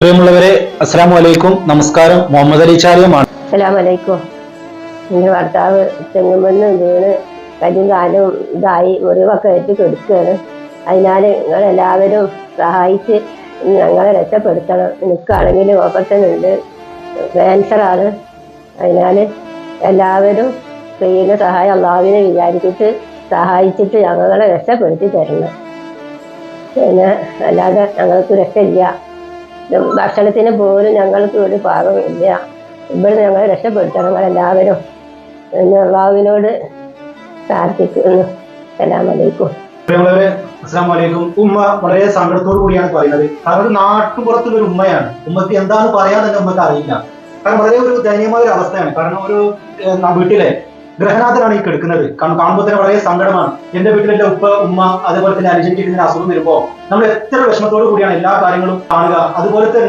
പ്രിയമുള്ളവരെ, അസ്സലാമു അലൈക്കും. നമസ്കാരം. മുഹമ്മദ് അലി ചാലിയമാണ്. അസ്സലാമലൈക്കും. എൻ്റെ ഭർത്താവ് തെങ്ങുമെന്ന് വീണ് കയ്യും കാലും ഇതായി മുറിവൊക്കെ ഏറ്റ് കെടുക്കുകയാണ്. അതിനാൽ നിങ്ങളെല്ലാവരും സഹായിച്ച് ഞങ്ങളെ രക്ഷപ്പെടുത്തണം. എനിക്കാണെങ്കിൽ ഓപ്പറേഷൻ ഉണ്ട്, ക്യാൻസറാണ്. അതിനാൽ എല്ലാവരും ചെയ്യുന്ന സഹായം അള്ളാഹുവിനെ വിചാരിച്ചിട്ട് സഹായിച്ചിട്ട് ഞങ്ങളെ രക്ഷപ്പെടുത്തി തരണം. പിന്നെ അല്ലാതെ ഞങ്ങൾക്ക് രക്ഷയില്ല. ഭക്ഷണത്തിന് പോലും ഞങ്ങൾക്ക് ഒരു പാകമില്ല. ഇവിടെ ഞങ്ങളെ രക്ഷപ്പെടുത്തണം ഞങ്ങളെല്ലാവരും എന്ന് അള്ളാഹുവിനോട് പ്രാർത്ഥിക്കുന്നു. അസ്സലാമലൈക്കും. അസ്സലാമു അലൈക്കും. ഉമ്മ വളരെ സങ്കടത്തോടു കൂടിയാണ് പറയുന്നത്. കാരണം നാട്ടുപുറത്തുള്ളൊരു ഉമ്മയാണ്. ഉമ്മക്ക് എന്താണ് പറയാന്ന് ഉമ്മക്ക് അറിയില്ല. കാരണം വളരെ ഒരു ദയനീയമായ ഒരു അവസ്ഥയാണ്. കാരണം ഒരു വീട്ടിലെ ഗ്രഹനാഥനാണ് ഈ കിടക്കുന്നത്. കാണുമ്പോൾ തന്നെ വളരെ സങ്കടമാണ്. എന്റെ വീട്ടിലെ ഉപ്പ ഉമ്മ അതേപോലെ തന്നെ അനുജനിക്ക് ഇതിന് അസുഖം വരുമ്പോ നമ്മൾ എത്ര വിഷമത്തോടു കൂടിയാണ് എല്ലാ കാര്യങ്ങളും കാണുക. അതുപോലെ തന്നെ